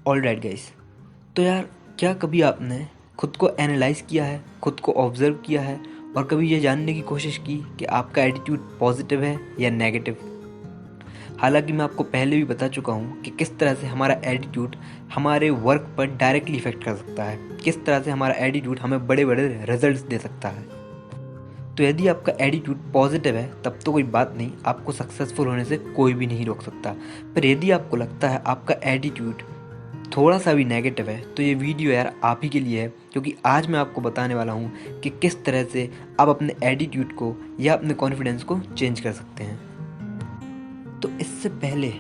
Alright guys, तो यार क्या कभी आपने खुद को एनालाइज किया है, खुद को ऑब्जर्व किया है और कभी ये जानने की कोशिश की कि आपका एटीट्यूड पॉजिटिव है या नेगेटिव? हालांकि मैं आपको पहले भी बता चुका हूँ कि किस तरह से हमारा एटीट्यूड हमारे वर्क पर डायरेक्टली इफेक्ट कर सकता है, किस तरह से हमारा एटीट्यूड हमें बड़े बड़े रिजल्ट्स दे सकता है। तो यदि आपका एटीट्यूड पॉजिटिव है तब तो कोई बात नहीं, आपको सक्सेसफुल होने से कोई भी नहीं रोक सकता। पर यदि आपको लगता है आपका एटीट्यूड थोड़ा सा भी नेगेटिव है तो ये वीडियो यार आप ही के लिए है, क्योंकि आज मैं आपको बताने वाला हूँ कि किस तरह से आप अपने एटीट्यूड को या अपने कॉन्फिडेंस को चेंज कर सकते हैं। तो इससे पहले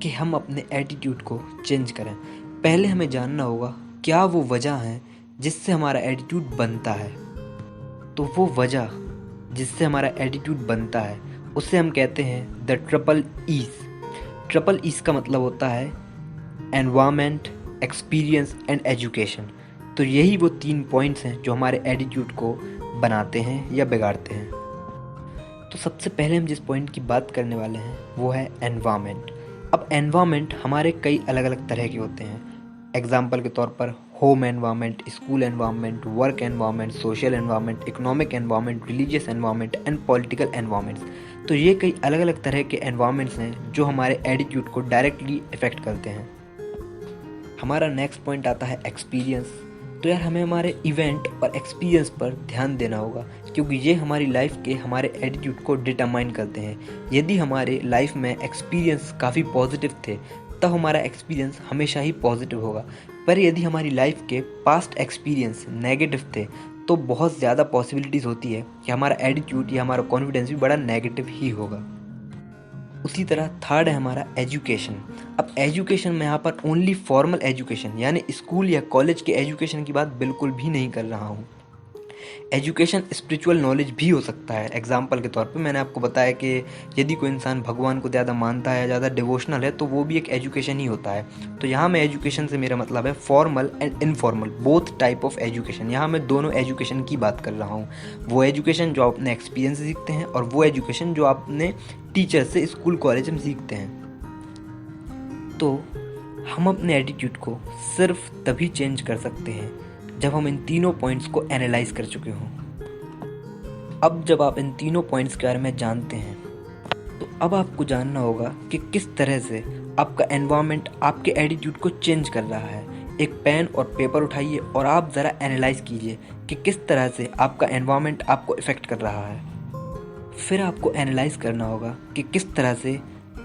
कि हम अपने एटीट्यूड को चेंज करें, पहले हमें जानना होगा क्या वो वजह है जिससे हमारा एटीट्यूड बनता है। तो वो वजह जिससे हमारा एटीट्यूड बनता है उसे हम कहते हैं the triple E's. Triple E's का मतलब होता है एनवायरनमेंट, एक्सपीरियंस एंड एजुकेशन। तो यही वो 3 पॉइंट्स हैं जो हमारे एटीट्यूड को बनाते हैं या बिगाड़ते हैं। तो सबसे पहले हम जिस पॉइंट की बात करने वाले हैं वो है एनवायरनमेंट। अब एनवायरनमेंट हमारे कई अलग अलग तरह के होते हैं। एग्जाम्पल के तौर पर home environment, school environment, work environment, social environment, economic environment, religious environment and political environments. तो ये कई अलग अलग तरह के एनवायरनमेंट्स हैं जो हमारे एटीट्यूड को डायरेक्टली इफेक्ट करते हैं। हमारा नेक्स्ट पॉइंट आता है एक्सपीरियंस। तो यार हमें हमारे इवेंट और एक्सपीरियंस पर ध्यान देना होगा, क्योंकि ये हमारी लाइफ के हमारे एटीट्यूड को डिटरमाइन करते हैं। यदि हमारे लाइफ में एक्सपीरियंस काफ़ी पॉजिटिव थे तब हमारा एक्सपीरियंस हमेशा ही पॉजिटिव होगा। पर यदि हमारी लाइफ के पास्ट एक्सपीरियंस नेगेटिव थे तो बहुत ज़्यादा पॉसिबिलिटीज़ होती है कि हमारा एटीट्यूड या हमारा कॉन्फिडेंस भी बड़ा नेगेटिव ही होगा। उसी तरह थर्ड है हमारा एजुकेशन। अब एजुकेशन में यहाँ पर ओनली फॉर्मल एजुकेशन यानी स्कूल या कॉलेज के एजुकेशन की बात बिल्कुल भी नहीं कर रहा हूँ। एजुकेशन स्पिरिचुअल नॉलेज भी हो सकता है। एग्जाम्पल के तौर पे मैंने आपको बताया कि यदि कोई इंसान भगवान को ज़्यादा मानता है, ज़्यादा डिवोशनल है, तो वो भी एक एजुकेशन ही होता है। तो यहाँ मैं एजुकेशन से मेरा मतलब है formal and informal, both type of education. यहाँ मैं दोनों एजुकेशन की बात कर रहा हूँ। वो एजुकेशन जो आप अपने एक्सपीरियंस से सीखते हैं और वो एजुकेशन जो आप अपने टीचर से स्कूल कॉलेज में सीखते हैं। तो हम अपने एटीट्यूड को सिर्फ तभी चेंज कर सकते हैं जब हम इन तीनों पॉइंट्स को एनालाइज कर चुके हों। अब जब आप इन तीनों पॉइंट्स के बारे में जानते हैं तो अब आपको जानना होगा कि किस तरह से आपका एनवायरनमेंट आपके एटीट्यूड को चेंज कर रहा है। एक पेन और पेपर उठाइए और आप ज़रा एनालाइज कीजिए कि किस तरह से आपका एनवायरनमेंट आपको इफ़ेक्ट कर रहा है। फिर आपको एनालाइज करना होगा कि किस तरह से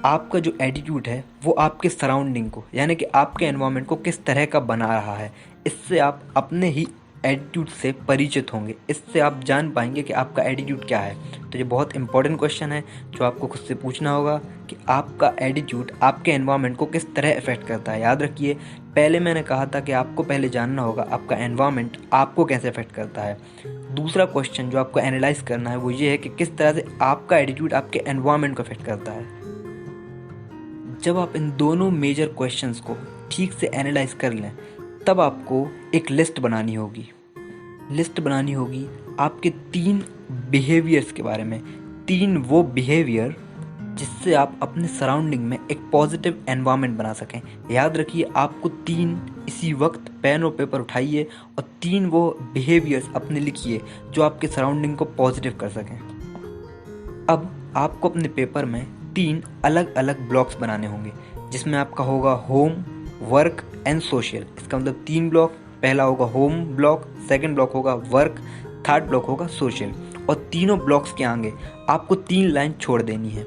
आपका जो एटीट्यूड है वो आपके सराउंडिंग को यानी कि आपके एनवायरनमेंट को किस तरह का बना रहा है। इससे आप अपने ही एटीट्यूड से परिचित होंगे, इससे आप जान पाएंगे कि आपका एटीट्यूड क्या है। तो ये बहुत इंपॉर्टेंट क्वेश्चन है जो आपको खुद से पूछना होगा कि आपका एटीट्यूड आपके एनवायरनमेंट को किस तरह इफेक्ट करता है। याद रखिए, पहले मैंने कहा था कि आपको पहले जानना होगा आपका एनवायरनमेंट आपको कैसे इफेक्ट करता है। दूसरा क्वेश्चन जो आपको एनालाइज करना है वो ये है कि किस तरह से आपका एटीट्यूड आपके एनवायरनमेंट को इफेक्ट करता है। जब आप इन दोनों मेजर क्वेश्चंस को ठीक से एनालाइज कर लें तब आपको एक लिस्ट बनानी होगी। लिस्ट बनानी होगी आपके 3 बिहेवियर्स के बारे में, 3 वो बिहेवियर जिससे आप अपने सराउंडिंग में एक पॉजिटिव एनवायरनमेंट बना सकें। याद रखिए, आपको 3 इसी वक्त पेन और पेपर उठाइए और 3 वो बिहेवियर्स अपने लिखिए जो आपके सराउंडिंग को पॉजिटिव कर सकें। अब आपको अपने पेपर में 3 अलग अलग ब्लॉक्स बनाने होंगे जिसमें आपका होगा होम, वर्क एंड सोशल। इसका मतलब 3 ब्लॉक, पहला होगा होम ब्लॉक, सेकंड ब्लॉक होगा वर्क, थर्ड ब्लॉक होगा सोशल। और तीनों ब्लॉक्स के आगे आपको 3 लाइन छोड़ देनी है।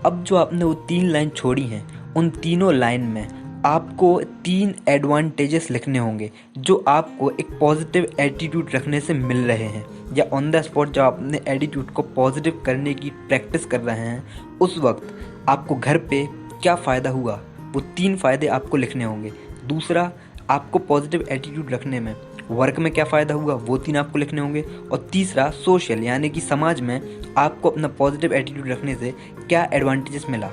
अब जो आपने वो 3 लाइन छोड़ी हैं उन तीनों लाइन में आपको 3 एडवांटेजेस लिखने होंगे जो आपको एक पॉजिटिव एटीट्यूड रखने से मिल रहे हैं, या ऑन द स्पॉट जब आप अपने एटीट्यूड को पॉजिटिव करने की प्रैक्टिस कर रहे हैं उस वक्त आपको घर पे क्या फ़ायदा हुआ वो 3 फ़ायदे आपको लिखने होंगे। दूसरा, आपको पॉजिटिव एटीट्यूड रखने में वर्क में क्या फ़ायदा हुआ वो 3 आपको लिखने होंगे। और तीसरा, सोशल यानी कि समाज में आपको अपना पॉजिटिव एटीट्यूड रखने से क्या एडवांटेजेस मिला।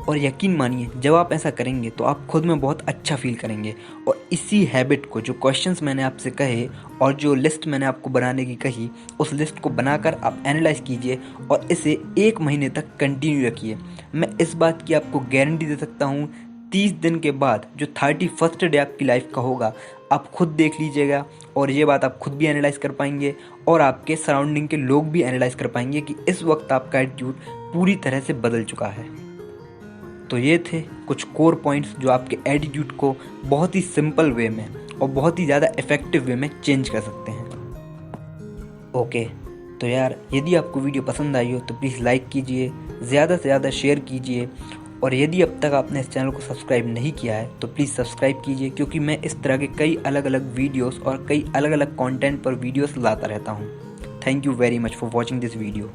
और यकीन मानिए, जब आप ऐसा करेंगे तो आप खुद में बहुत अच्छा फील करेंगे। और इसी हैबिट को, जो क्वेश्चंस मैंने आपसे कहे और जो लिस्ट मैंने आपको बनाने की कही, उस लिस्ट को बनाकर आप एनालाइज कीजिए और इसे 1 महीने तक कंटिन्यू रखिए। मैं इस बात की आपको गारंटी दे सकता हूँ 30 दिन के बाद जो 31st डे आपकी लाइफ का होगा, आप खुद देख लीजिएगा और ये बात आप खुद भी एनालाइज कर पाएंगे और आपके सराउंडिंग के लोग भी एनालाइज कर पाएंगे कि इस वक्त आपका एटीट्यूड पूरी तरह से बदल चुका है। तो ये थे कुछ कोर पॉइंट्स जो आपके एटीट्यूड को बहुत ही सिंपल वे में और बहुत ही ज़्यादा इफ़ेक्टिव वे में चेंज कर सकते हैं। ओके, तो यार यदि आपको वीडियो पसंद आई हो तो प्लीज़ लाइक कीजिए, ज़्यादा से ज़्यादा शेयर कीजिए और यदि अब तक आपने इस चैनल को सब्सक्राइब नहीं किया है तो प्लीज़ सब्सक्राइब कीजिए, क्योंकि मैं इस तरह के कई अलग अलग वीडियोस और कई अलग अलग कंटेंट पर वीडियोस लाता रहता हूँ। Thank you very much for watching this video.